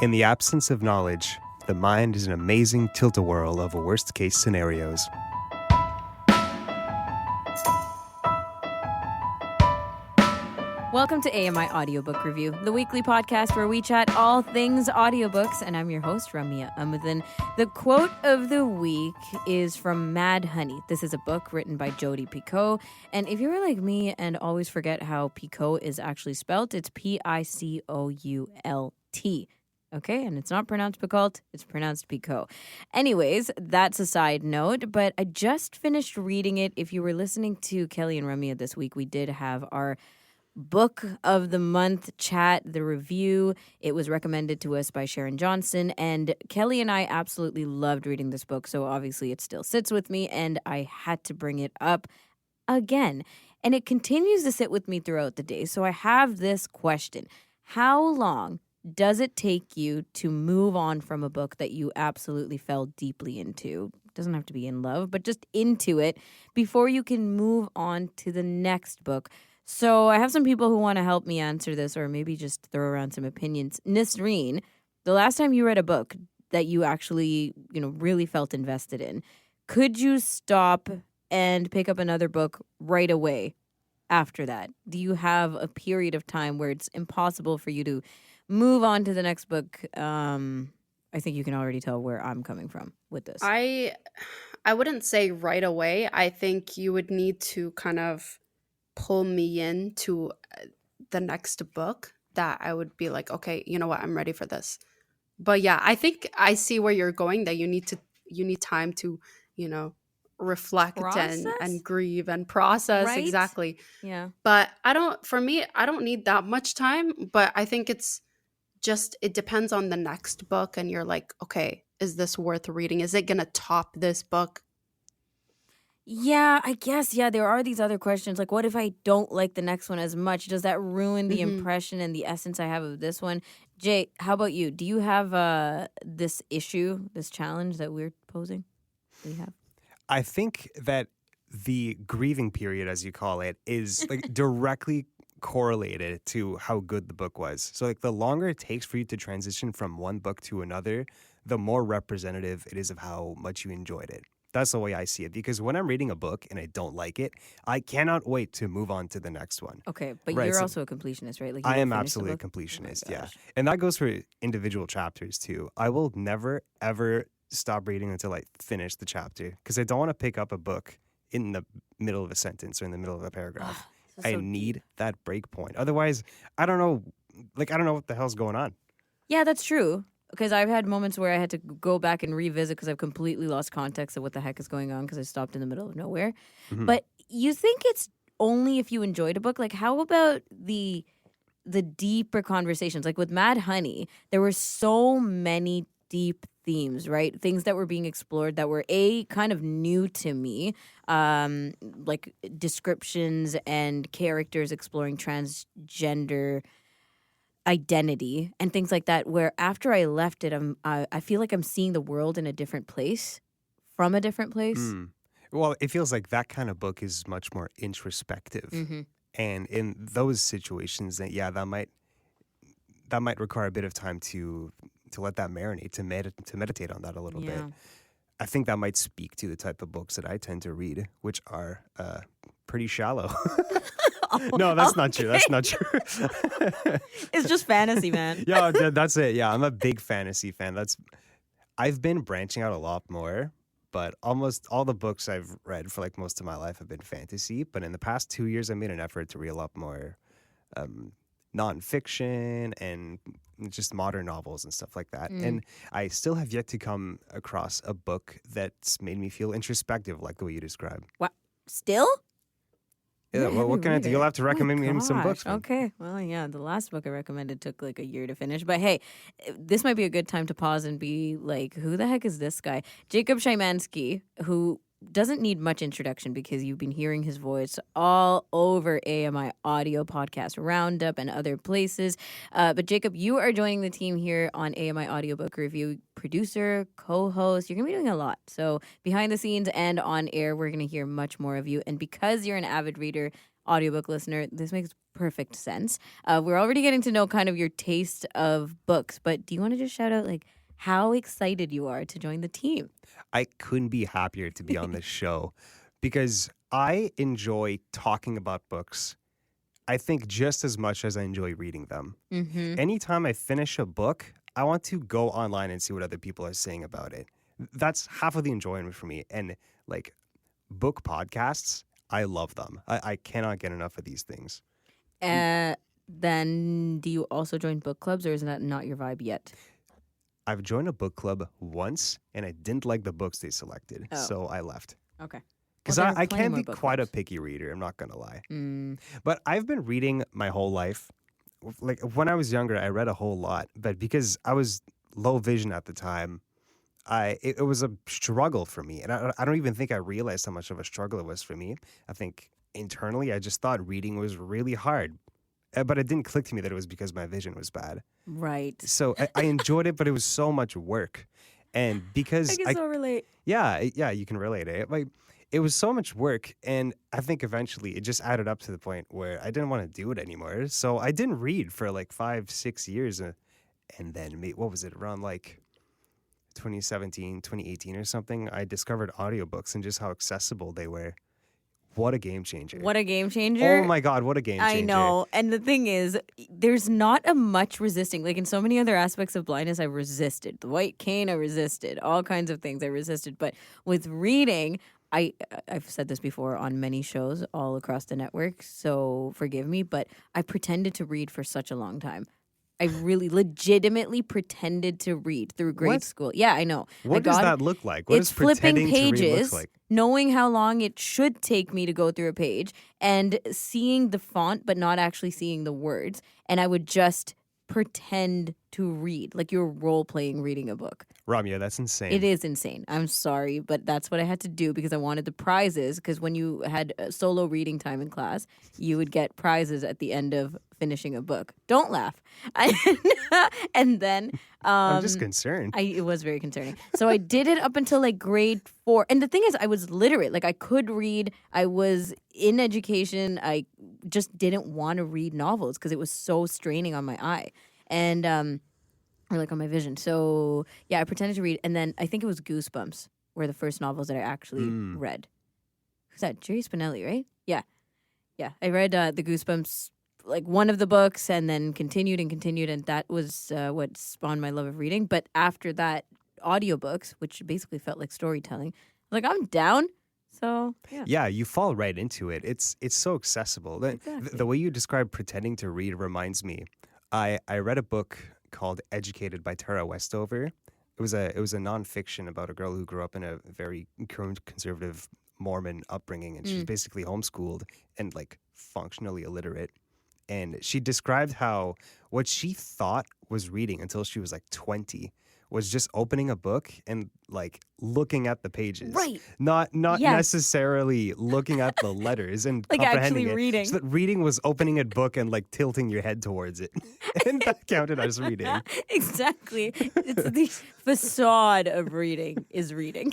In the absence of knowledge, the mind is an amazing tilt-a-whirl of worst-case scenarios. Welcome to AMI Audiobook Review, the weekly podcast where we chat all things audiobooks, and I'm your host, Ramya Amudan. The quote of the week is from Mad Honey. This is a book written by Jodi Picoult, and if you're like me and always forget how Picoult is actually spelled, it's Picoult. Okay, and it's not pronounced Picoult, it's pronounced Picoult. Anyways, that's a side note, but I just finished reading it. If you were listening to Kelly and Ramya this week, we did have our book of the month chat, the review. It was recommended to us by Sharon Johnson, and Kelly and I absolutely loved reading this book, so obviously it still sits with me, and I had to bring it up again. And it continues to sit with me throughout the day, so I have this question. How long does it take you to move on from a book that you absolutely fell deeply into? It doesn't have to be in love, but just into it before you can move on to the next book. So I have some people who want to help me answer this, or maybe just throw around some opinions. Nisreen, the last time you read a book that you actually, really felt invested in, could you stop and pick up another book right away after that? Do you have a period of time where it's impossible for you to move on to the next book? I think you can already tell where I'm coming from with this. I wouldn't say right away. I think you would need to kind of pull me into the next book that I would be like, okay, you know what, I'm ready for this. But yeah, I think I see where you're going, that you need time to, reflect and grieve and process. Right? Exactly. Yeah. But I don't need that much time, but I think it depends on the next book, and you're like, okay, is this worth reading? Is it gonna top this book? Yeah, I guess, there are these other questions. Like, what if I don't like the next one as much? Does that ruin the impression and the essence I have of this one? Jay, how about you? Do you have this issue, this challenge that we're posing? Do you have? I think that the grieving period, as you call it, is like directly correlated to how good the book was. So like the longer it takes for you to transition from one book to another, the more representative it is of how much you enjoyed it. That's the way I see it, because when I'm reading a book and I don't like it, I cannot wait to move on to the next one. Okay, but Right, you're so also a completionist, right? Like, you I don't am finish the absolutely a book? completionist, Oh my yeah. gosh. And that goes for individual chapters too. I will never, ever stop reading until I finish the chapter, because I don't want to pick up a book in the middle of a sentence or in the middle of a paragraph. This is I so need deep. that break point. Otherwise, I don't know what the hell's going on. Yeah, that's true. Because I've had moments where I had to go back and revisit because I've completely lost context of what the heck is going on because I stopped in the middle of nowhere. Mhm. But you think it's only if you enjoyed a book? Like, how about the deeper conversations? Like with Mad Honey, there were so many deep themes, right? Things that were being explored that were kind of new to me, like descriptions and characters exploring transgender identity and things like that, where after I left it, I feel like I'm seeing the world in a different place, from a different place. Mm. Well, it feels like that kind of book is much more introspective. Mm-hmm. And in those situations, that might require a bit of time to let that marinate, to meditate on that a little bit. Yeah. I think that might speak to the type of books that I tend to read, which are pretty shallow. No, that's not true. That's not true. It's just fantasy, man. Yeah, that's it. Yeah, I'm a big fantasy fan. I've been branching out a lot more, but almost all the books I've read for like most of my life have been fantasy. But in the past 2 years, I made an effort to read a lot more nonfiction and just modern novels and stuff like that. And I still have yet to come across a book that's made me feel introspective like the way you described. What? Still? Yeah, well, what can I do? You'll have to recommend me some books. Man. Okay. Well, yeah, the last book I recommended took like a year to finish. But hey, this might be a good time to pause and be like, who the heck is this guy? Jacob Szymanski, who doesn't need much introduction because you've been hearing his voice all over AMI Audio Podcast Roundup and other places. But Jacob, you are joining the team here on AMI Audiobook Review, producer, co-host. You're going to be doing a lot. So behind the scenes and on air, we're going to hear much more of you. And because you're an avid reader, audiobook listener, this makes perfect sense. We're already getting to know kind of your taste of books, but do you want to just shout out like how excited you are to join the team? I couldn't be happier to be on this show because I enjoy talking about books, I think, just as much as I enjoy reading them. Mm-hmm. Anytime I finish a book, I want to go online and see what other people are saying about it. That's half of the enjoyment for me. And like book podcasts, I love them. I cannot get enough of these things. Then do you also join book clubs, or is that not your vibe yet? I've joined a book club once and I didn't like the books they selected, so I left. Okay. Because Well, there are I plenty can more be book quite a clubs. picky reader, I'm not going to lie. Mm. But I've been reading my whole life. Like when I was younger, I read a whole lot. But because I was low vision at the time, it was a struggle for me. And I don't even think I realized how much of a struggle it was for me. I think internally, I just thought reading was really hard. But it didn't click to me that it was because my vision was bad. Right. So I enjoyed it, but it was so much work. And because I can so relate. yeah, you can relate it. Like it was so much work, and I think eventually it just added up to the point where I didn't want to do it anymore. So I didn't read for like 5-6 years, and then what was it, around like 2017, 2018 or something? I discovered audiobooks and just how accessible they were. What a game changer! What a game changer. Oh my God, what a game changer! I know. And the thing is, there's not a much resisting. Like in so many other aspects of blindness, I resisted. The white cane, I resisted. All kinds of things I resisted. But with reading, I've said this before on many shows all across the network, so forgive me, but I pretended to read for such a long time. I really legitimately pretended to read through grade What? school. Yeah, I know. What does that look like? What It's does flipping pretending to read pages, look like? knowing how long it should take me to go through a page, and seeing the font but not actually seeing the words. And I would just pretend to read, like you're role playing reading a book. Ramya, that's insane. It is insane. I'm sorry, but that's what I had to do because I wanted the prizes. Because when you had solo reading time in class, you would get prizes at the end of finishing a book. Don't laugh. And then I'm just concerned. it was very concerning. So I did it up until like grade 4. And the thing is, I was literate. Like I could read. I was in education. I just didn't want to read novels because it was so straining on my eye. And or like on my vision. So yeah, I pretended to read, and then I think it was Goosebumps were the first novels that I actually read. Who's that? Jerry Spinelli, right? Yeah. I read the Goosebumps, like one of the books, and then continued, and that was what spawned my love of reading. But after that, audiobooks, which basically felt like storytelling, like I'm down. So Yeah, you fall right into it. It's so accessible. Exactly. The way you describe pretending to read reminds me. I read a book called Educated by Tara Westover. It was a nonfiction about a girl who grew up in a very conservative Mormon upbringing, and she's basically homeschooled and like functionally illiterate. And she described how what she thought was reading until she was like 20 was just opening a book and like looking at the pages. Right. Not Yes. necessarily looking at the letters and Like comprehending actually it. reading. So that reading was opening a book and like tilting your head towards it. And that counted as reading. Exactly. It's the facade of reading is reading.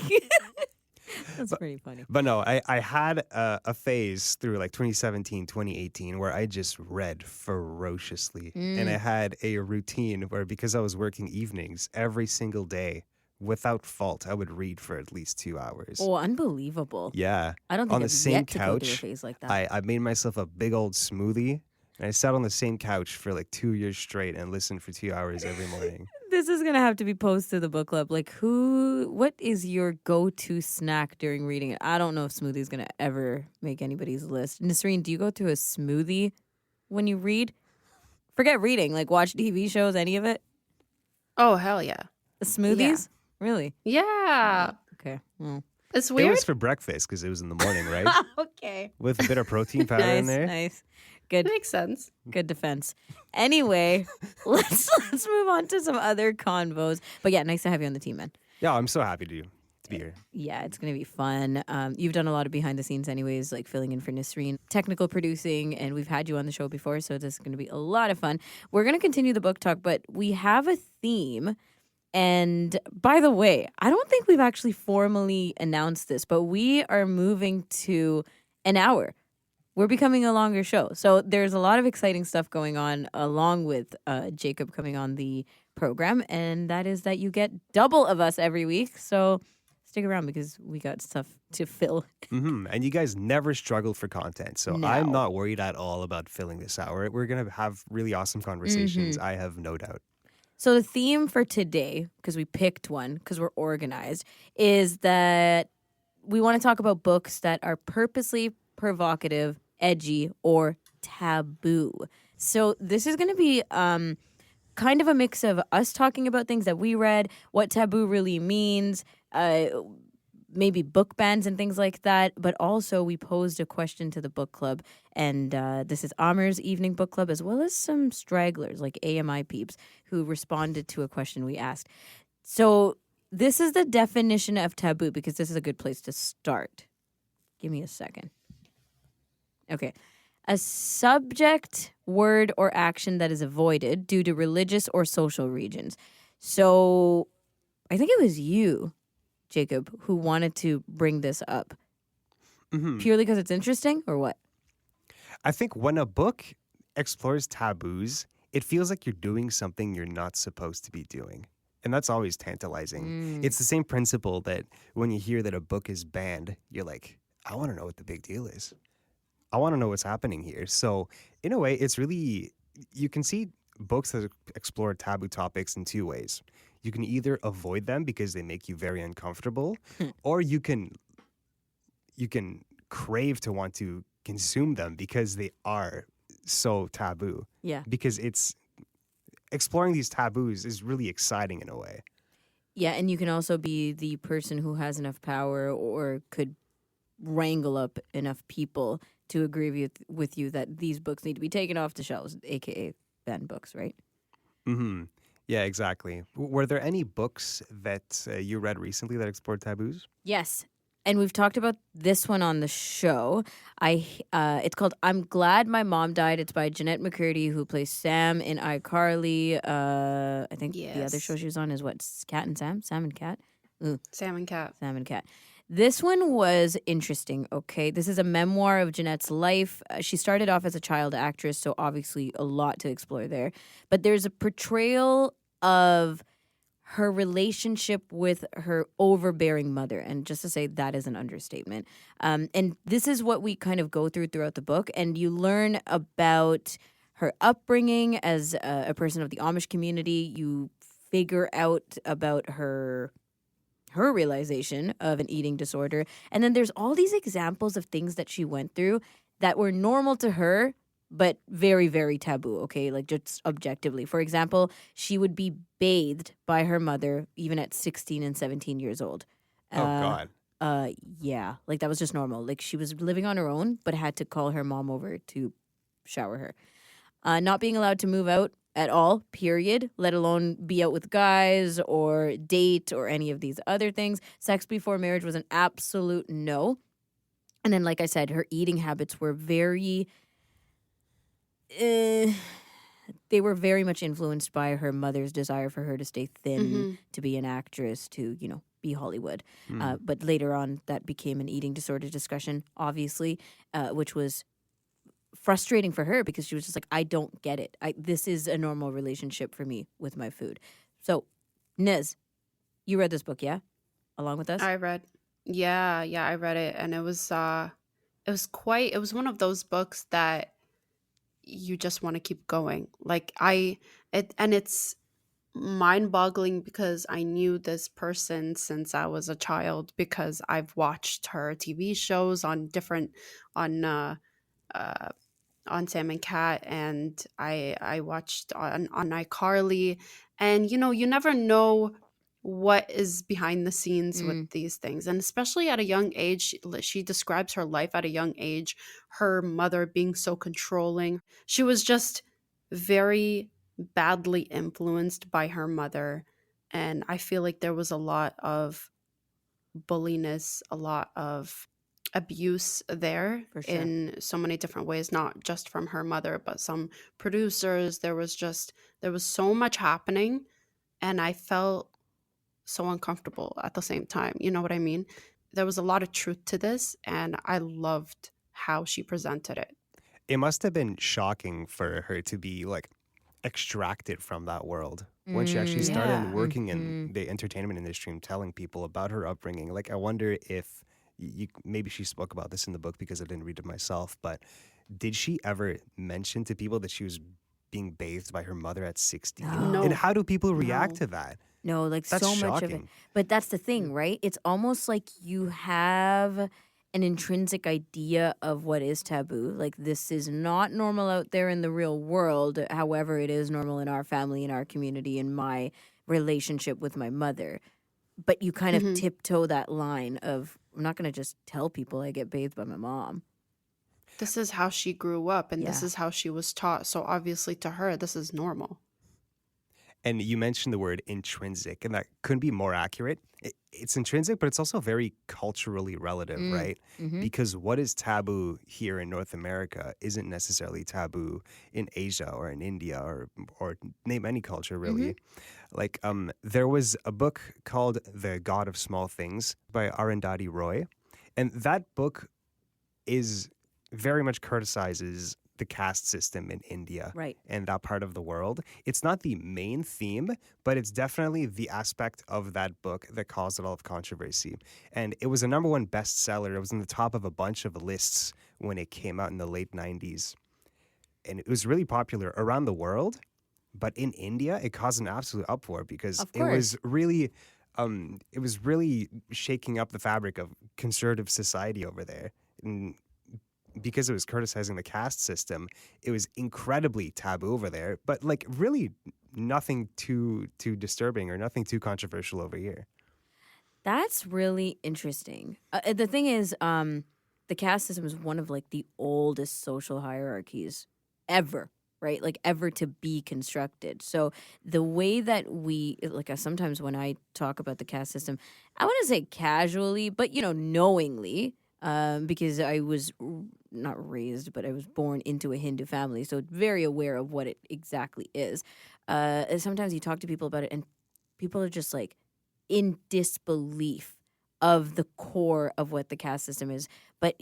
That's pretty funny. But no, I had a phase through like 2017, 2018 where I just read ferociously. And I had a routine where, because I was working evenings every single day, without fault, I would read for at least 2 hours. Oh, unbelievable. Yeah. I don't think on the I've same yet to go through a couch, phase like that. I made myself a big old smoothie. And I sat on the same couch for like 2 years straight and listened for 2 hours every morning. This is going to have to be posted to the book club. Like, what is your go-to snack during reading? I don't know if smoothie is going to ever make anybody's list. Nasreen, do you go through a smoothie when you read? Forget reading, like watch TV shows, any of it? Oh, hell yeah. Smoothies? Really? Yeah. Okay. Well. It's It weird. was for breakfast because it was in the morning, right? Okay. With a bit of protein powder in there. Nice. Good. Makes sense. Good defense. Anyway, let's move on to some other convos. But yeah, nice to have you on the team, man. Yeah, I'm so happy to be here. Yeah, it's going to be fun. You've done a lot of behind the scenes anyways, like filling in for Nasreen, technical producing, and we've had you on the show before, so this is going to be a lot of fun. We're going to continue the book talk, but we have a theme. And by the way, I don't think we've actually formally announced this, but we are moving to an hour. we're becoming a longer show. So there's a lot of exciting stuff going on along with Jacob coming on the program. And that is that you get double of us every week. So stick around because we got stuff to fill. And you guys never struggled for content. So No. I'm not worried at all about filling this hour. We're going to have really awesome conversations. I have no doubt. So the theme for today, because we picked one, because we're organized, is that we want to talk about books that are purposely provocative, edgy, or taboo. So this is going to be kind of a mix of us talking about things that we read, what taboo really means, maybe book bans and things like that. But also we posed a question to the book club, and this is Amir's evening book club, as well as some stragglers like AMI peeps who responded to a question we asked. So this is the definition of taboo, because this is a good place to start. Give me a second. Okay. A subject, word, or action that is avoided due to religious or social reasons. So I think it was you, Jacob, who wanted to bring this up. Purely because it's interesting, or what? I think when a book explores taboos, it feels like you're doing something you're not supposed to be doing. And that's always tantalizing. It's the same principle that when you hear that a book is banned, you're like, I want to know what the big deal is. I want to know what's happening here. So in a way, it's really, you can see books that explore taboo topics in two ways. You can either avoid them because they make you very uncomfortable, or you can crave to want to consume them because they are so taboo. Yeah. Because it's exploring these taboos is really exciting in a way. Yeah, and you can also be the person who has enough power or could wrangle up enough people to agree with you that these books need to be taken off the shelves, aka banned books, right? Yeah, exactly. Were there any books that you read recently that explored taboos? Yes. And we've talked about this one on the show. It's called I'm Glad My Mom Died. It's by Jeanette McCurdy, who plays Sam in iCarly. I think the other show she was on is what? Cat and Sam? Sam and Cat? Sam and Cat. Sam and Cat. This one was interesting, okay? This is a memoir of Jeanette's life. She started off as a child actress, so obviously a lot to explore there. But there's a portrayal of her relationship with her overbearing mother. And just to say, that is an understatement. And this is what we kind of go throughout the book. And you learn about her upbringing as a person of the Amish community. You figure out about her realization of an eating disorder. And then there's all these examples of things that she went through that were normal to her, but very, very taboo, okay? Like just objectively. For example, she would be bathed by her mother even at 16 and 17 years old. Oh, God. Yeah. Like that was just normal. Like she was living on her own, but had to call her mom over to shower her. Not being allowed to move out at all, period, let alone be out with guys or date or any of these other things. Sex before marriage was an absolute no. And then, like I said, her eating habits were very... they were very much influenced by her mother's desire for her to stay thin, to be an actress, to, be Hollywood. But later on, that became an eating disorder discussion, obviously, which was frustrating for her because she was just like, I don't get it. This is a normal relationship for me with my food. So, Niz, you read this book, yeah? Along with us? I read. Yeah, I read it, and it was one of those books that you just want to keep going. Like it's mind-boggling because I knew this person since I was a child because I've watched her TV shows on Sam and Cat, and I watched on iCarly, and you never know what is behind the scenes with these things. And especially at a young age, she describes her life at a young age, her mother being so controlling. She was just very badly influenced by her mother, and I feel like there was a lot of bulliness, a lot of abuse there. For sure. In so many different ways, not just from her mother, but some producers. There was so much happening, and I felt so uncomfortable at the same time. You know what I mean? There was a lot of truth to this, and I loved how she presented it. It must have been shocking for her to be like extracted from that world when she actually started Yeah. working in the entertainment industry and telling people about her upbringing. Like, I wonder if maybe she spoke about this in the book because I didn't read it myself, but did she ever mention to people that she was being bathed by her mother at 16? No. And how do people react No. to that? No, like That's so much of it. shocking. But that's the thing, right? It's almost like you have an intrinsic idea of what is taboo. Like, this is not normal out there in the real world. However, it is normal in our family, in our community, in my relationship with my mother. But you kind of tiptoe that line of, I'm not going to just tell people I get bathed by my mom. This is how she grew up, and this Yeah. is how she was taught. So obviously to her, this is normal. And you mentioned the word intrinsic, and that couldn't be more accurate. It's intrinsic, but it's also very culturally relative, right? Because what is taboo here in North America isn't necessarily taboo in Asia or in India or name any culture, really. Like, there was a book called The God of Small Things by Arundhati Roy, and that book is very much criticizes the caste system in India Right. and that part of the world. It's not the main theme, but it's definitely the aspect of that book that caused a lot of controversy. And it was a #1 bestseller. It was in the top of a bunch of lists when it came out in the late 90s. And it was really popular around the world. But in India, it caused an absolute uproar because Of it was course. really shaking up the fabric of conservative society over there. And because it was criticizing the caste system, it was incredibly taboo over there, but like really nothing too disturbing or nothing too controversial over here. That's really interesting. The thing is, the caste system is one of like the oldest social hierarchies ever, right? Like ever to be constructed. So the way that sometimes when I talk about the caste system, I want to say casually, but knowingly, because I was not raised, but I was born into a Hindu family, so very aware of what it exactly is. Sometimes you talk to people about it, and people are just like in disbelief of the core of what the caste system is. But,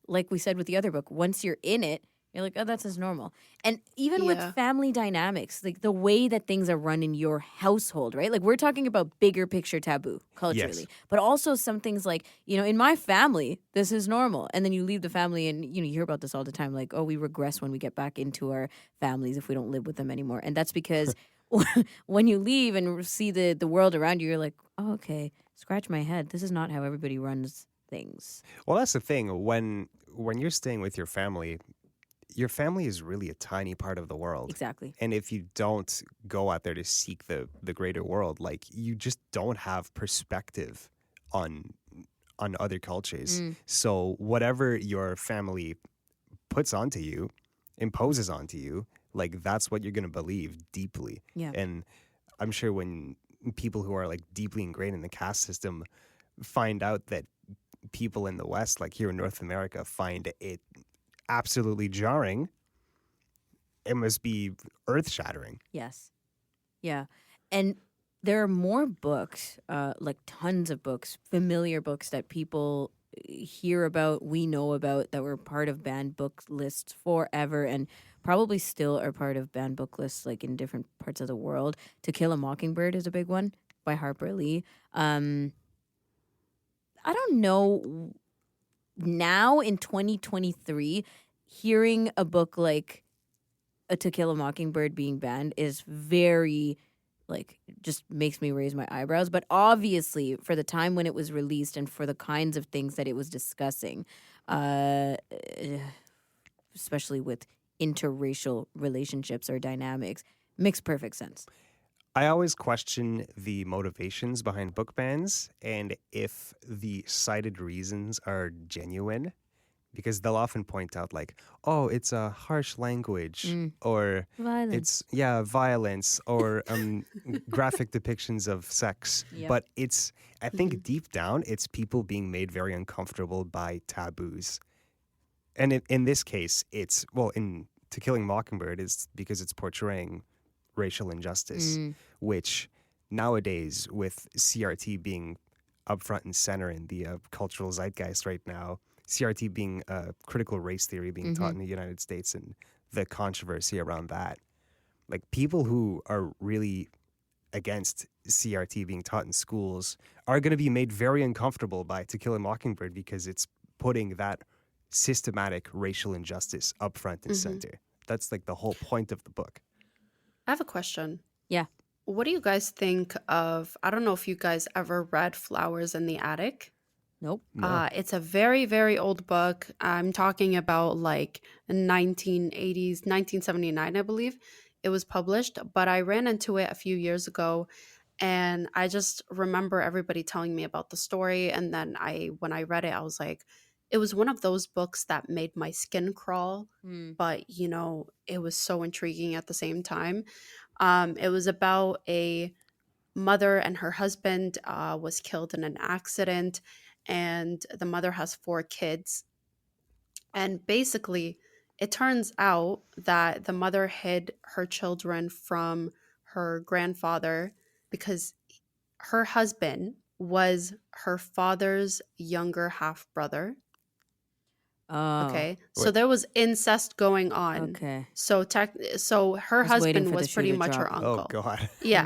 like we said with the other book, once you're in it, you're like, oh, that's as normal. And even with Yeah. family dynamics, like the way that things are run in your household, right? Like we're talking about bigger picture taboo culturally, Yes. but also some things like, in my family, this is normal. And then you leave the family and, you hear about this all the time, like, oh, we regress when we get back into our families if we don't live with them anymore. And that's because when you leave and see the world around you, you're like, oh, okay, scratch my head. This is not how everybody runs things. Well, that's the thing. When you're staying with your family is really a tiny part of the world. Exactly. And if you don't go out there to seek the greater world, like you just don't have perspective on other cultures. So whatever your family puts onto you, imposes onto you, like that's what you're going to believe deeply. Yeah. And I'm sure when people who are like deeply ingrained in the caste system find out that people in the West, like here in North America, find it absolutely jarring, it must be earth-shattering. Yes. Yeah. And there are more books, like tons of books, familiar books that people hear about, we know about, that were part of banned book lists forever and probably still are part of banned book lists like in different parts of the world. To Kill a Mockingbird is a big one by Harper Lee. I don't know, now in 2023, hearing a book like To Kill a Mockingbird being banned is very, just makes me raise my eyebrows. But obviously, for the time when it was released and for the kinds of things that it was discussing, especially with interracial relationships or dynamics, makes perfect sense. I always question the motivations behind book bans and if the cited reasons are genuine, because they'll often point out like, oh, it's a harsh language or Violence. it's violence or graphic depictions of sex. Yep. But I think deep down, it's people being made very uncomfortable by taboos. And in this case, in To Killing Mockingbird, it's because it's portraying racial injustice, which nowadays with CRT being up front and center in the cultural zeitgeist right now, CRT being critical race theory being taught in the United States and the controversy around that. Like people who are really against CRT being taught in schools are going to be made very uncomfortable by To Kill a Mockingbird because it's putting that systematic racial injustice up front and center. That's like the whole point of the book. I have a question. Yeah. What do you guys think of, I don't know if you guys ever read Flowers in the Attic? Nope. No. It's a very, very old book. I'm talking about like 1980s, 1979, I believe it was published. But I ran into it a few years ago, and I just remember everybody telling me about the story. And then when I read it, I was like, it was one of those books that made my skin crawl. But, you know, it was so intriguing at the same time. It was about a mother and her husband was killed in an accident, and the mother has 4 kids. And basically, it turns out that the mother hid her children from her grandfather because her husband was her father's younger half brother. Oh. Okay, so Wait. there was incest going on. Okay. So her was waiting husband for the was shoe pretty to much her drop. uncle. Oh, God. Yeah.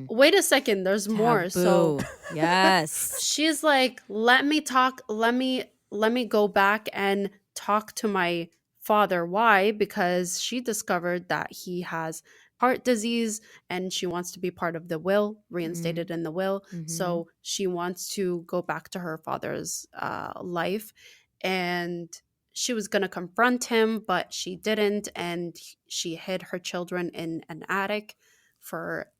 Wait a second, there's more. So Taboo. Yes. she's like, let me go back and talk to my father. Why? Because she discovered that he has heart disease and she wants to be part of the will, reinstated in the will. So she wants to go back to her father's life, and she was going to confront him, but she didn't, and she hid her children in an attic for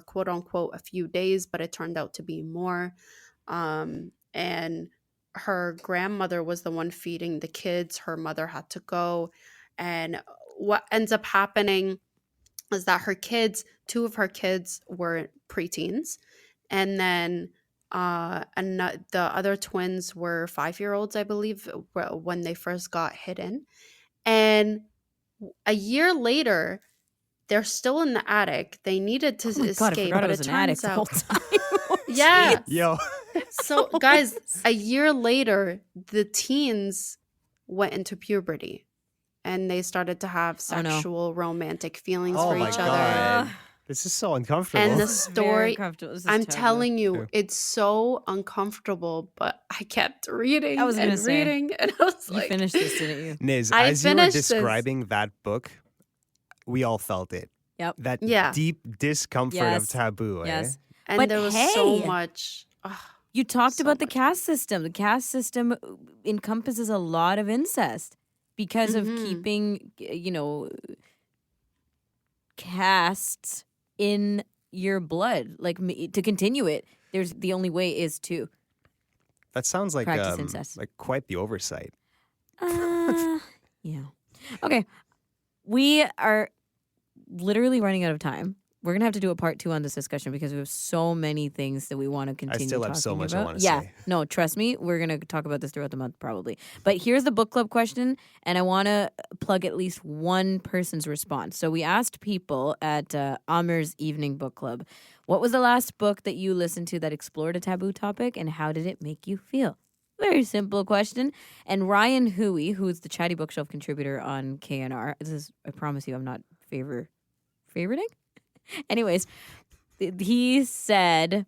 quote unquote a few days, but it turned out to be more. And her grandmother was the one feeding the kids. Her mother had to go, and what ends up happening is that two of her kids were preteens, and then the other twins were 5-year-olds, I believe, when they first got hidden. And a year later, they're still in the attic. They needed to Oh my escape, God, I forgot but it was it an attic turns the whole out, time. yeah. Yo. So, guys, a year later, the teens went into puberty, and they started to have Oh, no. sexual, romantic feelings Oh for my each God. other. This is so uncomfortable. And the This is very story, uncomfortable. This is I'm taboo. telling you, Yeah. it's so uncomfortable, but I kept reading I was gonna and say, reading, and I was You like, finished this, didn't you? Niz, I as you were finished this. describing that book, we all felt it. Yep. That Yeah. deep discomfort Yes. of Taboo. Yes. And But there was so hey! much. You talked So about the much. caste system. The caste system encompasses a lot of incest because of Mhm. keeping, castes in your blood. Like to continue it, the only way is to. That sounds like Practice incest. like quite the oversight. Yeah. Okay. We are literally running out of time. We're gonna have to do a part 2 on this discussion because we have so many things that we want to continue. still have so talking much I about. wanna Yeah, say. no, trust me, we're gonna talk about this throughout the month probably. But here's the book club question, and I want to plug at least one person's response. So we asked people at Amir's Evening Book Club, what was the last book that you listened to that explored a taboo topic, and how did it make you feel? Very simple question. And Ryan Huey, who's the Chatty Bookshelf contributor on KNR, I promise you, I'm not favoriting. Anyways, he said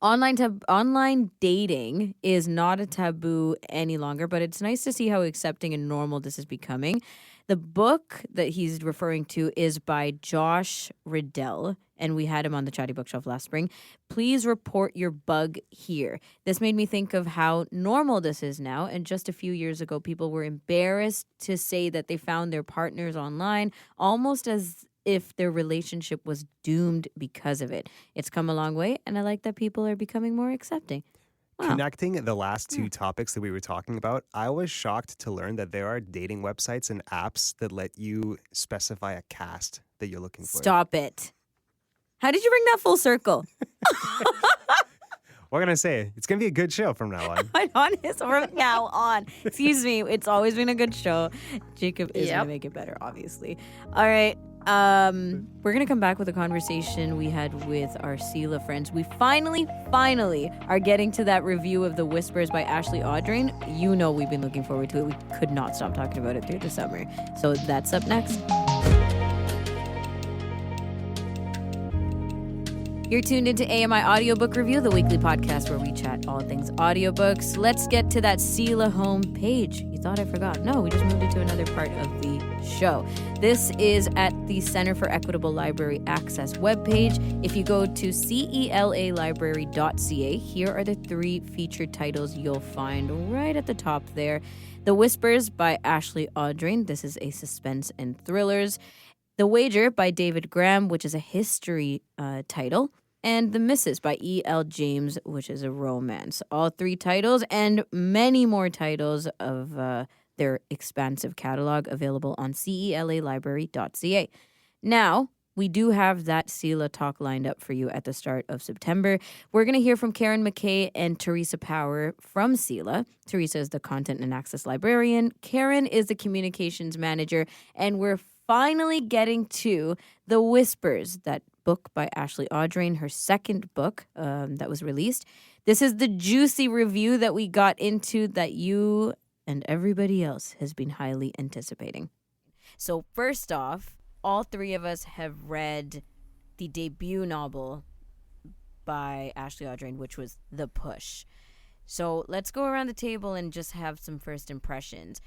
online dating is not a taboo any longer, but it's nice to see how accepting and normal this is becoming. The book that he's referring to is by Josh Riddell, and we had him on the Chatty Bookshelf last spring. Please report your bug here. This made me think of how normal this is now, and just a few years ago, people were embarrassed to say that they found their partners online, almost as if their relationship was doomed because of it. It's come a long way, and I like that people are becoming more accepting. Wow. Connecting the last 2 topics that we were talking about, I was shocked to learn that there are dating websites and apps that let you specify a caste that you're looking for. Stop it. How did you bring that full circle? What can I say? It's going to be a good show from now on. I'm on his from now on. Excuse me. It's always been a good show. Jacob is going to make it better, obviously. All right. We're going to come back with a conversation we had with our CELA friends. We finally are getting to that review of The Whispers by Ashley Audrain. You know we've been looking forward to it. We could not stop talking about it through the summer. So that's up next. You're tuned into AMI Audiobook Review, the weekly podcast where we chat all things audiobooks. Let's get to that CELA home page. You thought I forgot. No, we just moved it to another part of the show. This is at the Center for Equitable Library Access webpage. If you go to celalibrary.ca, here are the 3 featured titles you'll find right at the top there. The Whispers by Ashley Audrain. This is a suspense and thrillers. The Wager by David Graham, which is a history title. And The Misses by E.L. James, which is a romance. All 3 titles and many more titles of their expansive catalog available on celalibrary.ca. Now, we do have that CELA Talk lined up for you at the start of September. We're going to hear from Karen McKay and Theresa Power from CELA. Theresa is the Content and Access Librarian. Karen is the Communications Manager. And we're finally getting to The Whispers, that book by Ashley Audrain, her second book that was released. This is the juicy review that we got into that you and everybody else has been highly anticipating. So first off, all 3 of us have read the debut novel by Ashley Audrain, which was The Push. So let's go around the table and just have some first impressions.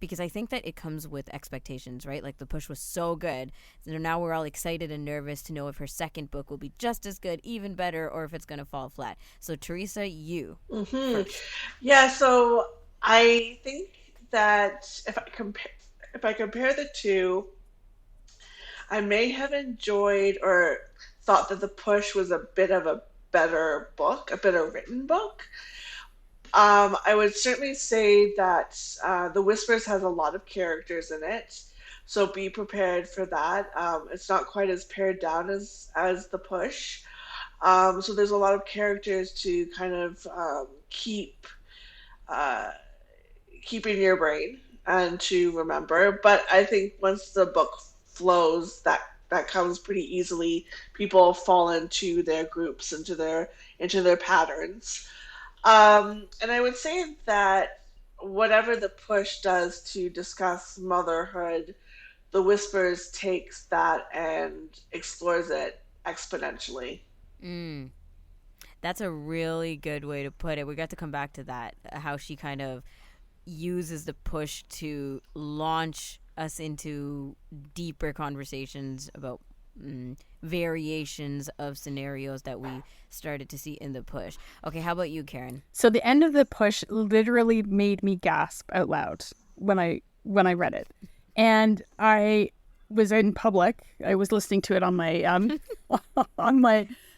Because I think that it comes with expectations, right? Like The Push was so good. So now we're all excited and nervous to know if her second book will be just as good, even better, or if it's going to fall flat. So Theresa, you first. Yeah, so I think that if I compare the 2, I may have enjoyed or thought that The Push was a bit of a better book, a better written book. I would certainly say that The Whispers has a lot of characters in it, so be prepared for that. It's not quite as pared down as The Push. So there's a lot of characters to kind of keep in your brain and to remember. But I think once the book flows, that comes pretty easily. People fall into their groups, into their patterns. And I would say that whatever The Push does to discuss motherhood, The Whispers takes that and explores it exponentially. That's a really good way to put it. We got to come back to that, how she kind of uses The Push to launch us into deeper conversations about variations of scenarios that we started to see in The Push. Okay, how about you, Karen? So the end of The Push literally made me gasp out loud when I read it. And I was in public. I was listening to it on my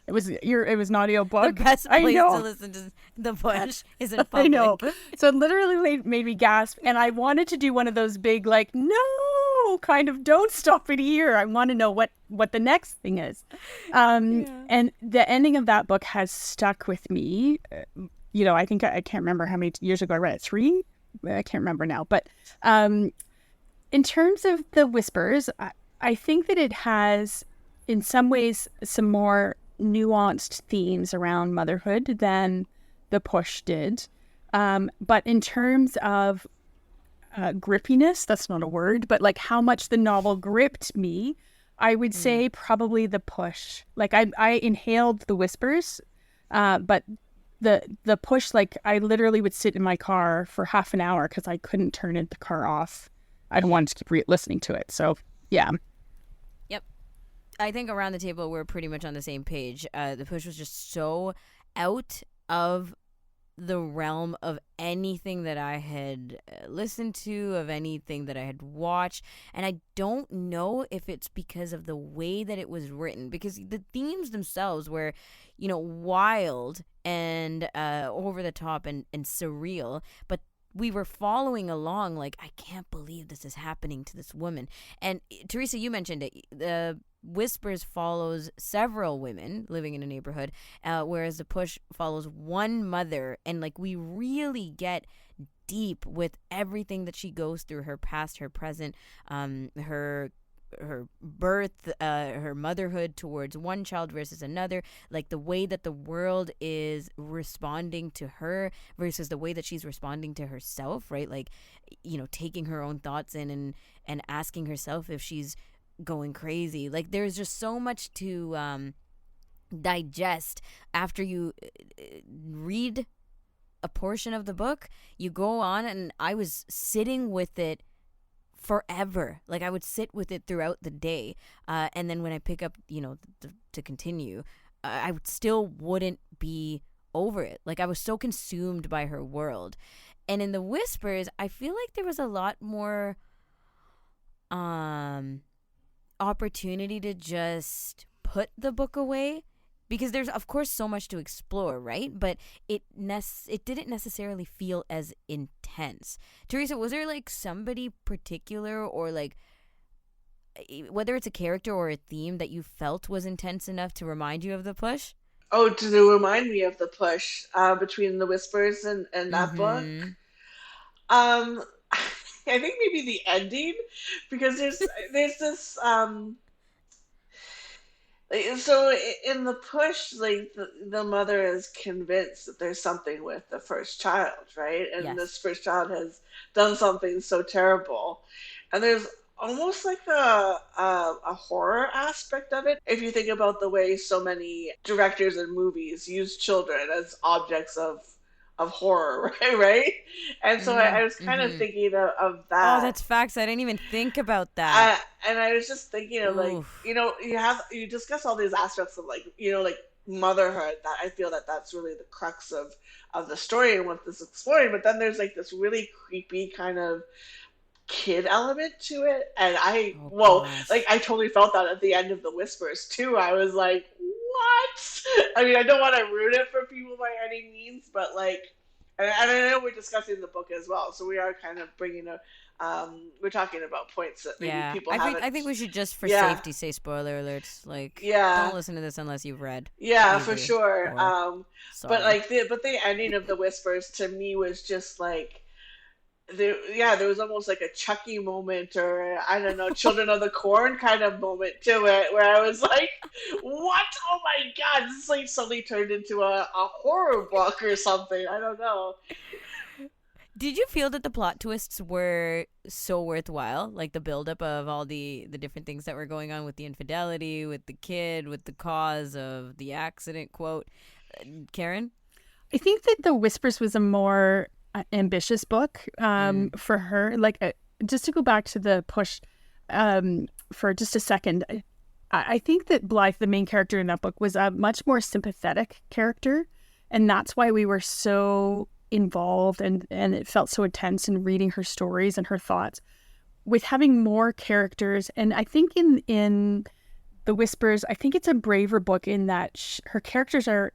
it was an audiobook. The best place to listen to The Push is in public. I know. So it literally made me gasp, and I wanted to do one of those big no kind of don't stop it here. I want to know what the next thing is. And the ending of that book has stuck with me. I think I can't remember how many years ago I read it. 3? I can't remember now. But in terms of The Whispers, I think that it has, in some ways, some more nuanced themes around motherhood than The Push did. But in terms of grippiness, that's not a word, but how much the novel gripped me, I would say probably The Push. I inhaled The Whispers, but the Push, I literally would sit in my car for half an hour because I couldn't turn the car off. I don't want to keep listening to it. So, yeah. Yep. I think around the table we're pretty much on the same page. The Push was just so out of the realm of anything that I had listened to, of anything that I had watched. And I don't know if it's because of the way that it was written, because the themes themselves were, wild and over the top and surreal, but we were following along I can't believe this is happening to this woman. And Theresa, you mentioned it. The Whispers follows several women living in a neighborhood, whereas The Push follows one mother. And we really get deep with everything that she goes through, her past, her present, her her birth, her motherhood towards one child versus another, like the way that the world is responding to her versus the way that she's responding to herself, right? Like, you know, taking her own thoughts in and asking herself if she's going crazy. Like, there's just so much to digest after you read a portion of the book. You go on, and I was sitting with it forever. Like, I would sit with it throughout the day, and then when I pick up, you know, to continue, I would still wouldn't be over it. Like, I was so consumed by her world. And in the Whispers, I feel like there was a lot more opportunity to just put the book away, because there's of course so much to explore, right? But it didn't necessarily feel as intense. Theresa, was there like somebody particular, or like whether it's a character or a theme, that you felt was intense enough to remind you of the push? Oh, to remind me of the push between the Whispers and that book. Um, I think maybe the ending, because there's this so in the push, like the mother is convinced that there's something with the first child, right? And Yes. this first child has done something so terrible, and there's almost like a horror aspect of it. If you think about the way so many directors and movies use children as objects of horror, right? And so I was kind of thinking of that. Oh, that's facts. I didn't even think about that. And I was just thinking of like, you know, you discuss all these aspects of like, you know, like motherhood, that I feel that that's really the crux of the story and what this is exploring. But then there's like this really creepy kind of kid element to it, and like I totally felt that at the end of the Whispers too. I was like, what? I mean, I don't want to ruin it for people by any means, but like, and I know we're discussing the book as well, so we are kind of bringing we're talking about points that maybe people haven't. I think we should just for safety say spoiler alerts. Like, don't listen to this unless you've read. Yeah, for sure. But like the ending of the Whispers to me was just like, there was almost like a Chucky moment, or I don't know, Children of the Corn kind of moment to it, where I was like, what? Oh my god, this like suddenly turned into a horror book or something. I don't know. Did you feel that the plot twists were so worthwhile? Like the buildup of all the different things that were going on with the infidelity, with the kid, with the cause of the accident, quote. Karen? I think that The Whispers was a more ambitious book for her. Like, just to go back to the push for just a second, I think that Blythe, the main character in that book, was a much more sympathetic character, and that's why we were so involved and it felt so intense in reading her stories and her thoughts. With having more characters, and I think in The Whispers, I think it's a braver book in that her characters are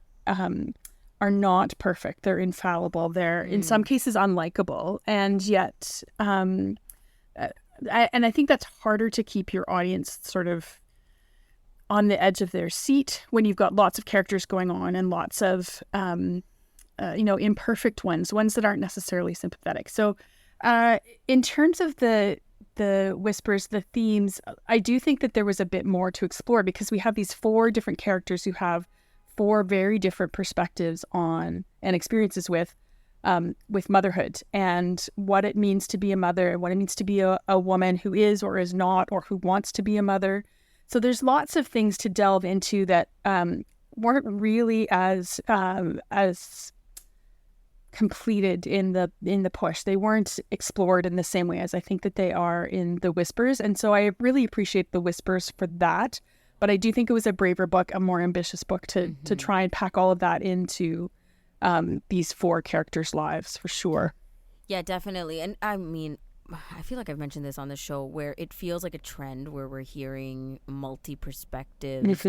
not perfect. They're infallible. They're in some cases unlikable, and yet, and I think that's harder to keep your audience sort of on the edge of their seat when you've got lots of characters going on and lots of, imperfect ones that aren't necessarily sympathetic. So, in terms of the Whispers, the themes, I do think that there was a bit more to explore, because we have these 4 different characters who have 4 very different perspectives on and experiences with motherhood and what it means to be a mother, what it means to be a woman who is or is not, or who wants to be a mother. So there's lots of things to delve into that weren't really as completed in the push. They weren't explored in the same way as I think that they are in The Whispers. And so I really appreciate The Whispers for that. But I do think it was a braver book, a more ambitious book to try and pack all of that into these 4 characters' lives, for sure. Yeah, definitely. And I mean, I feel like I've mentioned this on the show, where it feels like a trend where we're hearing multi-perspectives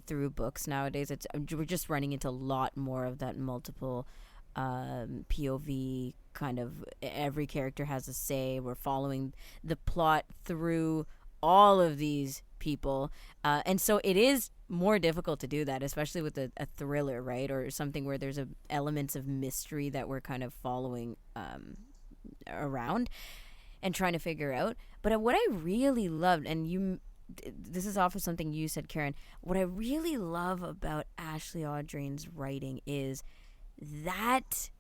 through books nowadays. We're just running into a lot more of that multiple POV kind of, every character has a say. We're following the plot through all of these people, and so it is more difficult to do that, especially with a thriller, right, or something where there's elements of mystery that we're kind of following around. and trying to figure out. But what I really loved, and this is off of something you said, Karen, what I really love about Ashley Audrain's writing is that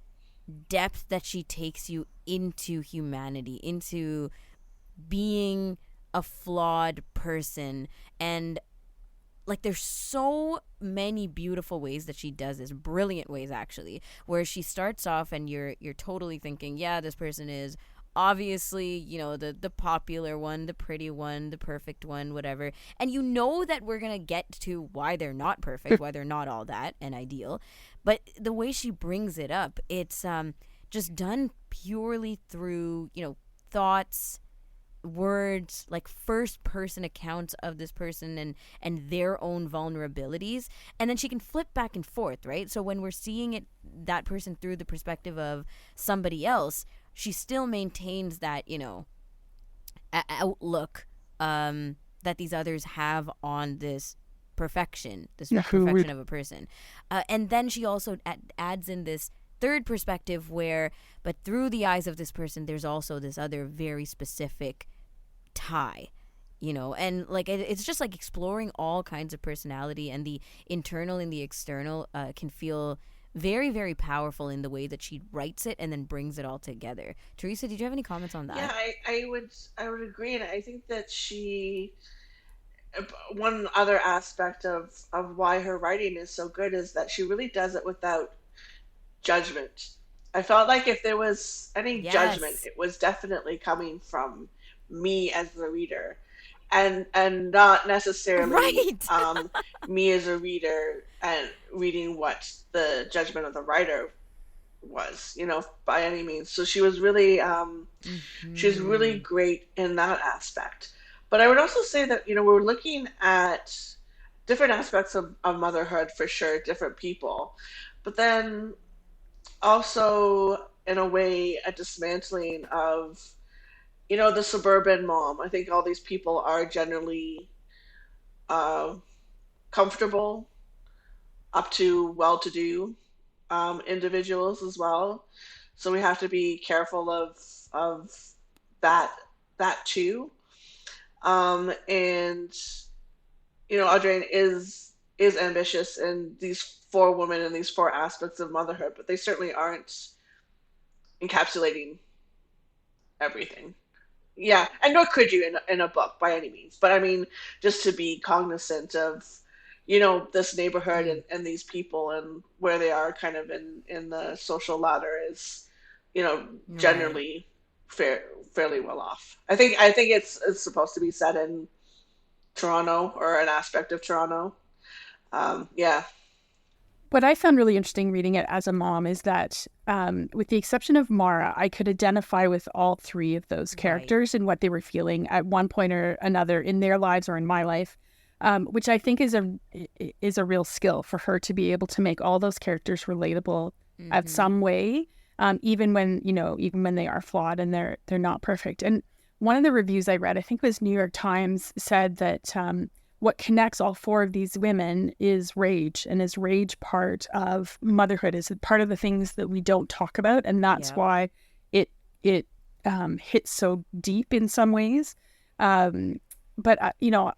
depth that she takes you into humanity, into being a flawed person. And like, there's so many beautiful ways that she does this, brilliant ways actually, where she starts off and you're totally thinking, yeah, this person is obviously, you know, the popular one, the pretty one, the perfect one, whatever. And you know that we're going to get to why they're not perfect, why they're not all that and ideal. But the way she brings it up, it's just done purely through, you know, thoughts, words, like first person accounts of this person and their own vulnerabilities. And then she can flip back and forth, right? So when we're seeing it, that person through the perspective of somebody else, she still maintains that, you know, outlook that these others have on this perfection, this perfection of a person. And then she also adds in this third perspective where, but through the eyes of this person, there's also this other very specific tie, you know. And like it's just like exploring all kinds of personality, and the internal and the external can feel very, very powerful in the way that she writes it and then brings it all together. Theresa, did you have any comments on that? Yeah, I would agree, and I think that one other aspect of why her writing is so good is that she really does it without judgment. I felt like if there was any judgment, it was definitely coming from me as the reader, and not necessarily me as a reader and reading what the judgment of the writer was, you know, by any means. So she was really she was really great in that aspect. But I would also say that, you know, we're looking at different aspects of motherhood for sure, different people, but then also in a way a dismantling of, you know, the suburban mom. I think all these people are generally comfortable, up to well-to-do individuals as well. So we have to be careful of that too. And you know, Audrain is ambitious in these four women and these four aspects of motherhood, but they certainly aren't encapsulating everything. Yeah, and nor could you in a book by any means. But I mean, just to be cognizant of, you know, this neighborhood and these people and where they are kind of in the social ladder is, you know, generally fairly well off. I think it's supposed to be set in Toronto or an aspect of Toronto. Yeah. What I found really interesting reading it as a mom is that, with the exception of Mara, I could identify with all three of those characters and what they were feeling at one point or another in their lives or in my life, which I think is a real skill for her to be able to make all those characters relatable at some way, even when they are flawed and they're not perfect. And one of the reviews I read, I think it was New York Times, said that what connects all four of these women is rage, and is rage part of motherhood, is part of the things that we don't talk about, and that's why it hits so deep in some ways. But you know,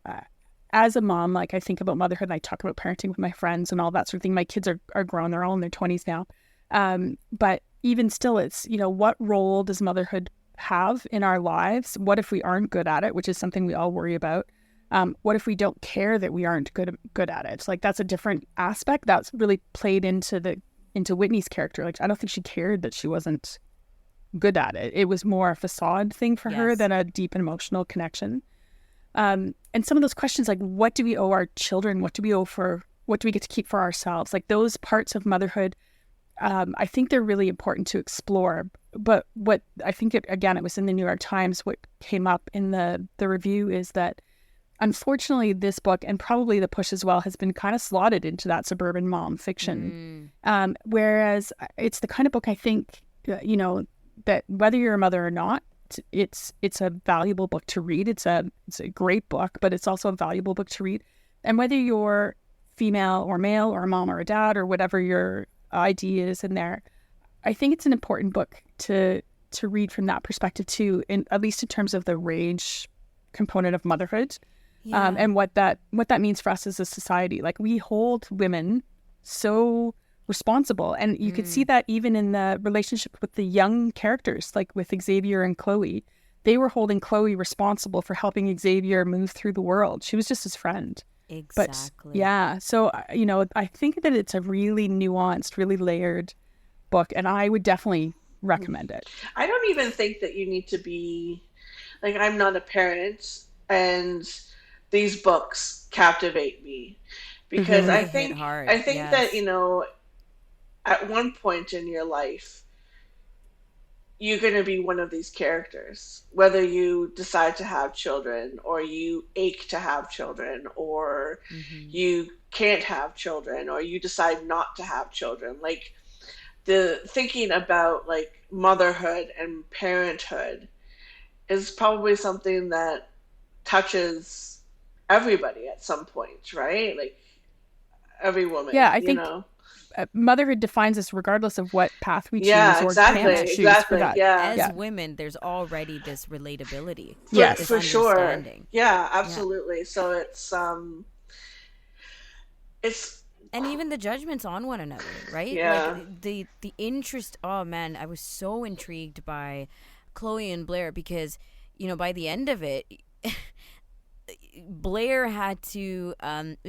as a mom, like, I think about motherhood and I talk about parenting with my friends and all that sort of thing. My kids are grown, they're all in their 20s now. But even still, it's, you know, what role does motherhood have in our lives? What if we aren't good at it, which is something we all worry about? What if we don't care that we aren't good at it? Like, that's a different aspect that's really played into Whitney's character. Like, I don't think she cared that she wasn't good at it. It was more a facade thing for her than a deep and emotional connection. And some of those questions, like, what do we owe our children? What do we get to keep for ourselves? Like, those parts of motherhood, I think they're really important to explore. But what I think, it was in the New York Times, what came up in the review is that, unfortunately, this book, and probably The Push as well, has been kind of slotted into that suburban mom fiction. Whereas it's the kind of book, I think, you know, that whether you're a mother or not, it's a valuable book to read. It's a great book, but it's also a valuable book to read. And whether you're female or male or a mom or a dad or whatever your ID is in there, I think it's an important book to to read from that perspective too, at least in terms of the rage component of motherhood, and what that means for us as a society. Like, we hold women so responsible, and you could see that even in the relationship with the young characters, like with Xavier and Chloe. They were holding Chloe responsible for helping Xavier move through the world. She was just his friend. Exactly. But yeah, so I think that it's a really nuanced, really layered book, and I would definitely recommend it. I don't even think that you need to be like, I'm not a parent, and these books captivate me because Mhm. I They hit think hard. I think that Yes. at one point in your life you're going to be one of these characters, whether you decide to have children or you ache to have children or you can't have children or you decide not to have children. Like, the thinking about like motherhood and parenthood is probably something that touches everybody at some point, right? Like, every Yeah, woman, I think motherhood defines us regardless of what path we choose Yeah, or can't exactly, choose for exactly. that. Yeah. As Yeah. women, there's already this relatability, Yes. this For sure. understanding. Yeah, Yeah. absolutely. So it's And even the judgments on one another, right? Like yeah. the interest. Oh man, I was so intrigued by Chloe and Blair because, by the end of it, Blair had to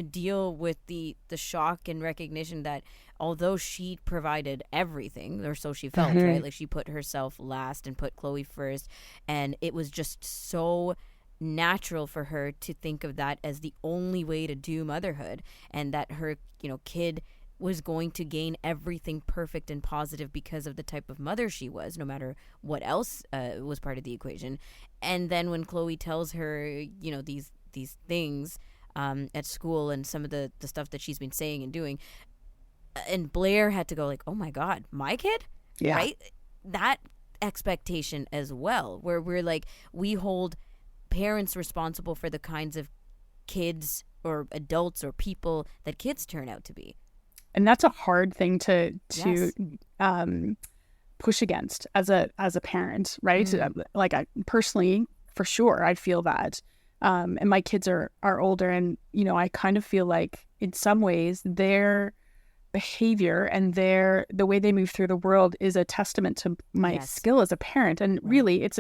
deal with the shock and recognition that although she provided everything, or so she felt, right? Like, she put herself last and put Chloe first, and it was just so natural for her to think of that as the only way to do motherhood, and that her kid was going to gain everything perfect and positive because of the type of mother she was, no matter what else was part of the equation. And then when Chloe tells her these things at school and some of the stuff that she's been saying and doing, and Blair had to go like, oh my God, my kid? Yeah. Right? That expectation as well, where we're like, we hold parents responsible for the kinds of kids or adults or people that kids turn out to be. And that's a hard thing to Yes. push against as a parent, right? Like, I personally, for sure, I feel that. And my kids are older, and I kind of feel like in some ways their behavior and the way they move through the world is a testament to my Yes. skill as a parent. And really, it's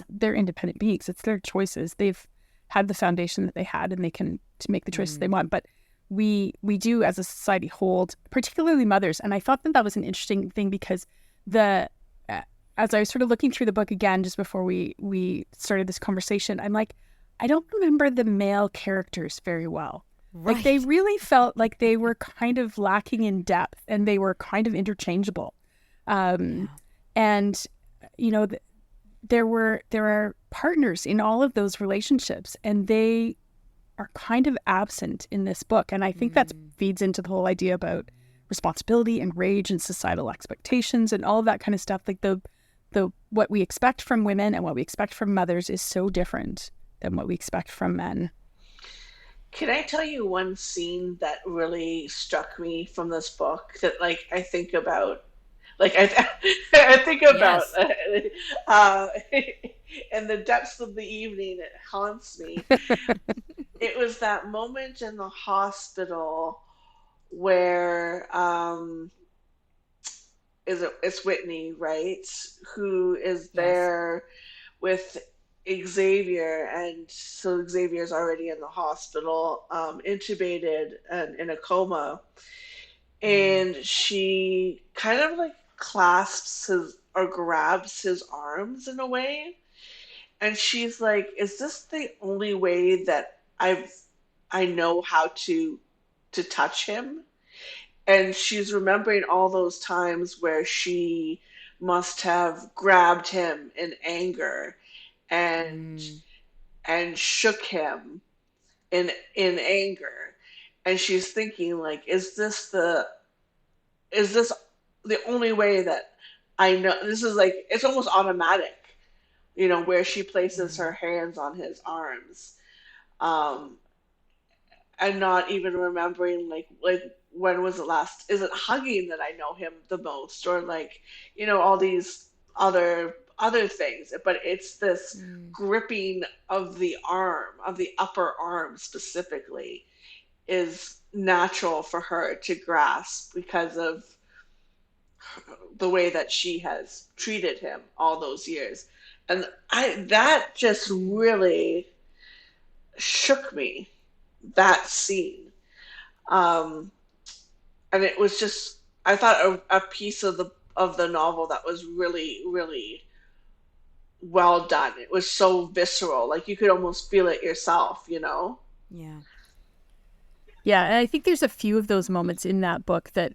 they're independent beings. It's their choices. They've had the foundation that they had, and they can to make the choices they want. But we do as a society hold, particularly mothers. And I thought that was an interesting thing because as I was sort of looking through the book again just before we started this conversation, I'm like, I don't remember the male characters very well. Right. Like, they really felt like they were kind of lacking in depth, and they were kind of interchangeable. And there are partners in all of those relationships, and they are kind of absent in this book. And I think that feeds into the whole idea about responsibility and rage and societal expectations and all of that kind of stuff. Like, the what we expect from women and what we expect from mothers is so different than what we expect from men. Can I tell you one scene that really struck me from this book that, like, I think about? Like, I think about in the depths of the evening, it haunts me. It was that moment in the hospital where it's Whitney, right? Who is there with Xavier, and so Xavier's already in the hospital, intubated and in a coma, and she kind of like clasps his or grabs his arms in a way, and she's like, "Is this the only way that I know how to touch him?" And she's remembering all those times where she must have grabbed him in anger and shook him in anger, and she's thinking like, is this the only way that I know? This is like, it's almost automatic, where she places her hands on his arms, and not even remembering like when was the last, is it hugging that I know him the most, or like, all these other things, but it's this gripping of the arm, of the upper arm specifically, is natural for her to grasp because of the way that she has treated him all those years. And that just really shook me, that scene. And it was just, I thought, a piece of the novel that was really, really well done. It was so visceral, like you could almost feel it yourself, you know? Yeah. Yeah, and I think there's a few of those moments in that book that,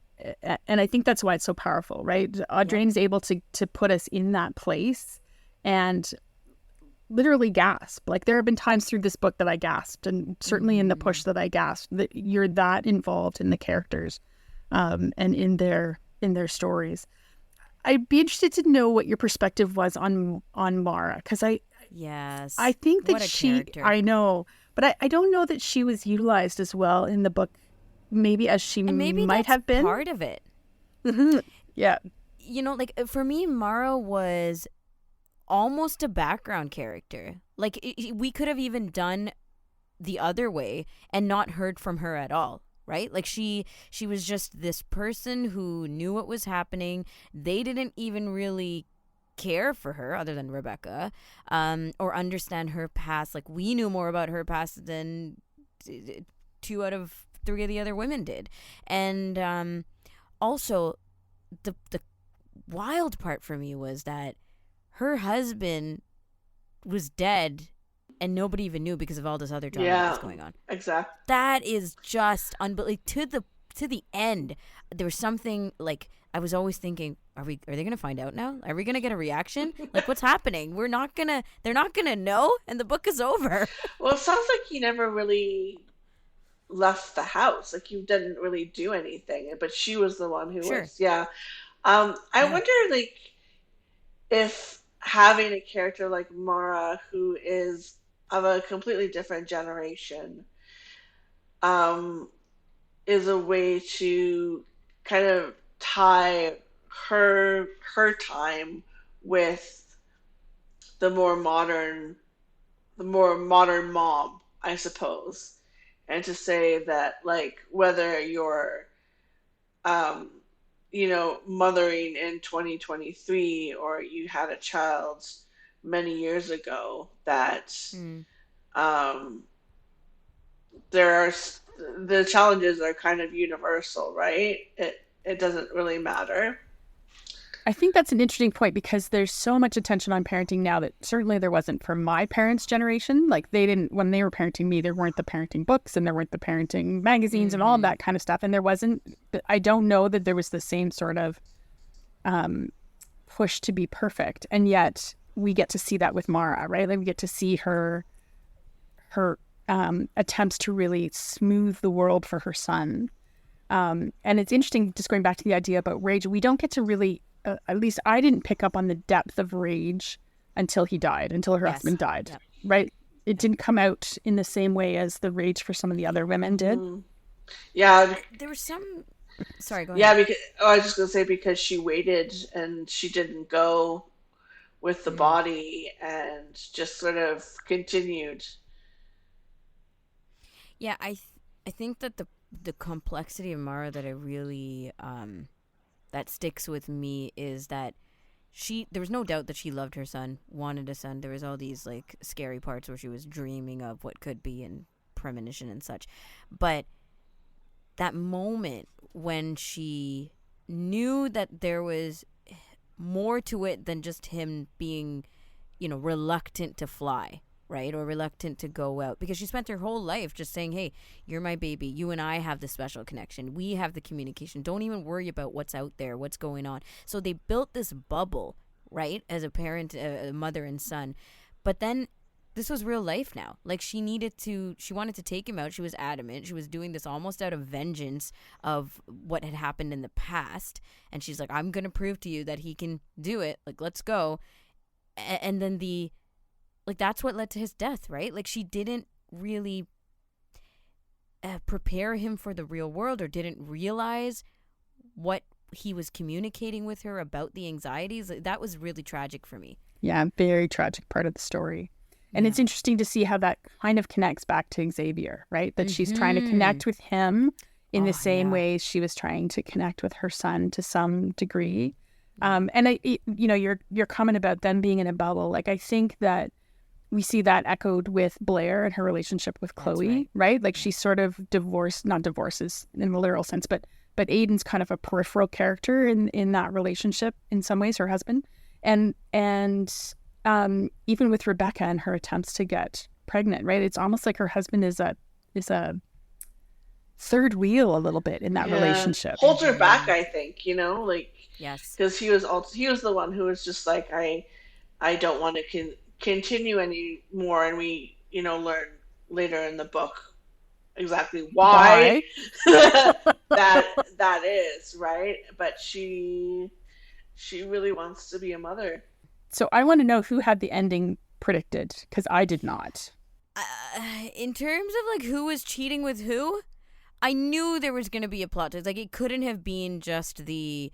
and I think that's why it's so powerful, right? Audrain's able to put us in that place and literally gasp. Like there have been times through this book that I gasped, and certainly in the push that I gasped, that you're that involved in the characters and in their stories. I'd be interested to know what your perspective was on Mara, because I think that what a character. I know, but I don't know that she was utilized as well in the book, maybe as she might have been. Part of it. Yeah. You know, like for me, Mara was almost a background character. Like we could have even done the other way and not heard from her at all, right? Like she was just this person who knew what was happening. They didn't even really care for her other than Rebecca, or understand her past. Like we knew more about her past than 2 out of 3 of the other women did. And also the wild part for me was that her husband was dead and nobody even knew because of all this other drama that was going on. Exactly. That is just unbelievable. To the end, there was something like I was always thinking, are they going to find out now? Are we going to get a reaction? Like what's happening? They're not going to know, and the book is over. Well, it sounds like he never really left the house. Like you didn't really do anything, but she was the one who was. Yeah. I wonder, like, if having a character like Mara, who is of a completely different generation, is a way to kind of tie her time with the more modern mom, I suppose, and to say that, like, whether you're mothering in 2023 or you had a child many years ago, that the challenges are kind of universal, right? It doesn't really matter. I think that's an interesting point because there's so much attention on parenting now that certainly there wasn't for my parents' generation. Like when they were parenting me, there weren't the parenting books and there weren't the parenting magazines and all of that kind of stuff. And I don't know that there was the same sort of push to be perfect. And yet we get to see that with Mara, right? Like we get to see her attempts to really smooth the world for her son. And it's interesting, just going back to the idea about rage, we don't get to really, at least I didn't pick up on the depth of rage until her husband died, right? It didn't come out in the same way as the rage for some of the other women did. Yeah. There was some... Sorry, go ahead. Yeah, because I was just going to say, because she waited and she didn't go with the body and just sort of continued. Yeah, I think that the complexity of Mara that I really that sticks with me is that there was no doubt that she loved her son, wanted a son. There was all these like scary parts where she was dreaming of what could be and premonition and such. But that moment when she knew that there was more to it than just him being, reluctant to fly, right? Or reluctant to go out, because she spent her whole life just saying, hey, you're my baby. You and I have this special connection. We have the communication. Don't even worry about what's out there, what's going on. So they built this bubble, right? As a parent, a mother and son. But then this was real life now. Like she wanted to take him out. She was adamant. She was doing this almost out of vengeance of what had happened in the past. And she's like, I'm going to prove to you that he can do it. Like, let's go. And then that's what led to his death, right? Like she didn't really prepare him for the real world, or didn't realize what he was communicating with her about the anxieties. That was really tragic for me. Yeah, very tragic part of the story. And it's interesting to see how that kind of connects back to Xavier, right? That she's trying to connect with him in the same way she was trying to connect with her son to some degree. And your comment about them being in a bubble, like I think that we see that echoed with Blair and her relationship with Chloe, right? Like she's sort of not divorces in the literal sense, but Aiden's kind of a peripheral character in that relationship in some ways, her husband. And even with Rebecca and her attempts to get pregnant, right? It's almost like her husband is a third wheel a little bit in that relationship. Holds her back, I think, like, yes, because he was the one who was just like, I don't want to continue anymore, and we learn later in the book exactly why? that is, right? But she really wants to be a mother. So I want to know who had the ending predicted, because I did not. In terms of like who was cheating with who, I knew there was going to be a plot twist. Like it couldn't have been just the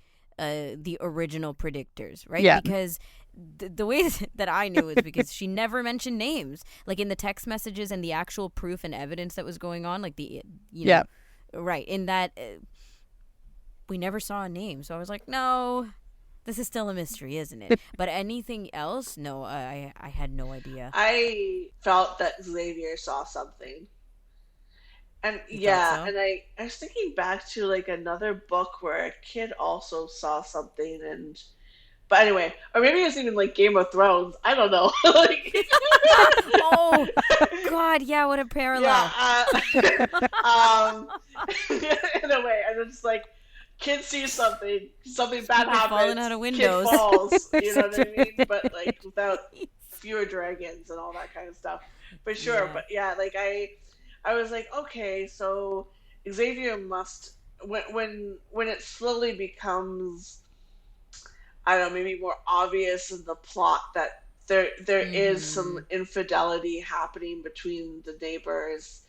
original predictors, right? Yeah. Because the way that I knew is because she never mentioned names, like in the text messages and the actual proof and evidence that was going on, like right, in that we never saw a name. So I was like, no, this is still a mystery, isn't it? But anything else? No, I had no idea. I felt that Xavier saw something. And yeah, so? And I was thinking back to like another book where a kid also saw something, but anyway, or maybe it's even like Game of Thrones. I don't know. Oh God, yeah, what a parallel. Yeah, in a way, I'm just like, kid sees something bad happens, falling out of windows. Kid falls, you know what I mean? But like without fewer dragons and all that kind of stuff, for sure. Yeah. But yeah, like I was like, okay, so Xavier must, when it slowly becomes, I don't know, maybe more obvious in the plot that there is some infidelity happening between the neighbors,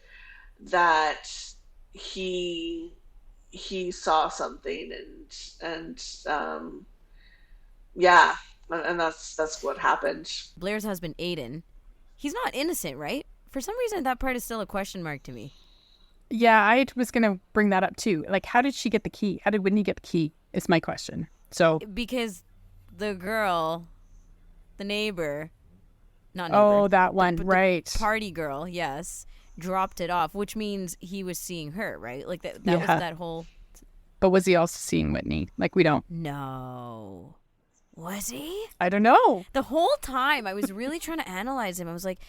that he saw something, and yeah, and that's what happened. Blair's husband Aiden, he's not innocent, right? For some reason, that part is still a question mark to me. Yeah, I was going to bring that up too. Like, how did she get the key? How did Whitney get the key? Is my question. So because the girl, the neighbor, not neighbor. Oh, that one, right? The party girl, yes, dropped it off, which means he was seeing her, right? Like that was that whole. But was he also seeing Whitney? Like, we don't. No. Was he? I don't know. The whole time I was really trying to analyze him. I was like,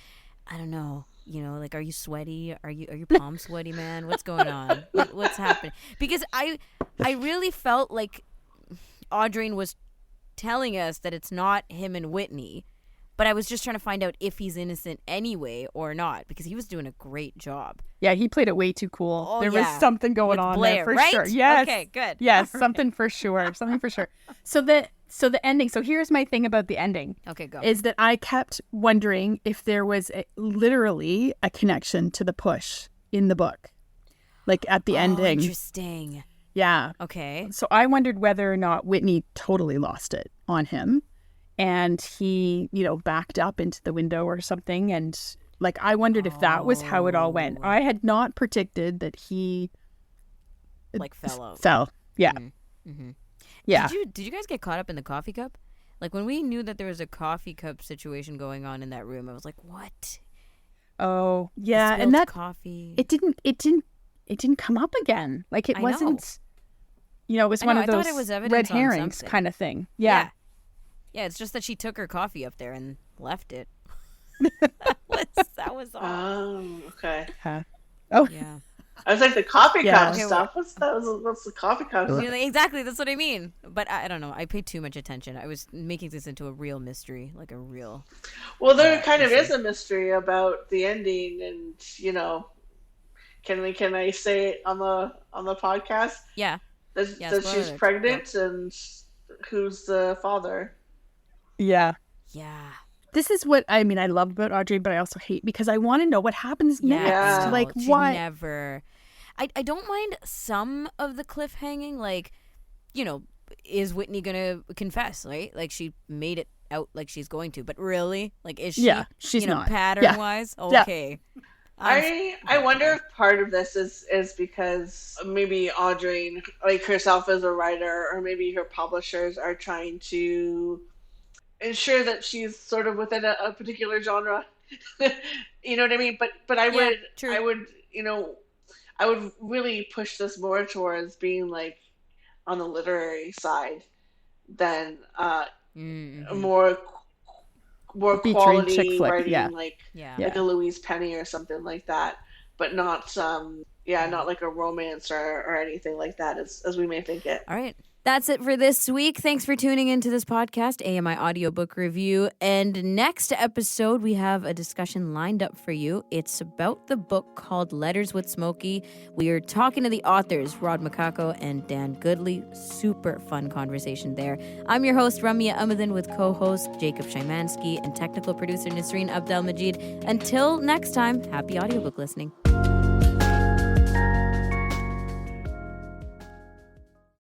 I don't know. Like, are you sweaty? Are you palm sweaty, man? What's going on? What's happening? Because I really felt like Audrain was telling us that it's not him and Whitney, but I was just trying to find out if he's innocent anyway or not, because he was doing a great job. Yeah, he played it way too cool. Oh, there was something going on Blair, there for right? sure. Yes. Okay, good. Yes, something for sure. Something for sure. So the ending. So here's my thing about the ending. Okay, go. Is that I kept wondering if there was literally a connection to the push in the book, like at the ending. Interesting. Yeah. Okay. So I wondered whether or not Whitney totally lost it on him, and he, backed up into the window or something, and like I wondered if that was how it all went. I had not predicted that he fell. Yeah. Mm-hmm. Yeah. Did you guys get caught up in the coffee cup? Like when we knew that there was a coffee cup situation going on in that room, I was like, "What?" Oh, yeah, and that coffee. It didn't come up again. Like it wasn't. It was one of those red herrings kind of thing. Yeah. Yeah, it's just that she took her coffee up there and left it. that was all. Oh, okay. Huh. Oh, yeah. I was like, the coffee cup stuff. What's the coffee cup stuff? Exactly, that's what I mean. But I don't know. I paid too much attention. I was making this into a real mystery, like a real. Well, there kind of is a mystery about the ending, and can I say it on the podcast? Yeah. That she's pregnant, and who's the father? Yeah. Yeah. This is what I love about Audrain, but I also hate because I want to know what happens next. Yeah. Like, never. I don't mind some of the cliffhanging, like, is Whitney gonna confess, right? Like, she made it out like she's going to, but really, like, is she? Yeah, she's not. Pattern wise, okay. I wonder if part of this is because maybe Audrain, like herself as a writer, or maybe her publishers are trying to ensure that she's sort of within a particular genre. You know what I mean? But I would I would really push this more towards being like on the literary side than more Featuring quality chick flick, writing, Yeah. like a Louise Penny or something like that, but not not like a romance or anything like that as we may think it. All right. That's it for this week. Thanks for tuning into this podcast, AMI Audiobook Review. And next episode, we have a discussion lined up for you. It's about the book called Letters with Smokey. We are talking to the authors, Rod Makako and Dan Goodley. Super fun conversation there. I'm your host, Ramya Amadin, with co-host Jacob Szymanski and technical producer Nasreen Abdelmajid. Until next time, happy audiobook listening.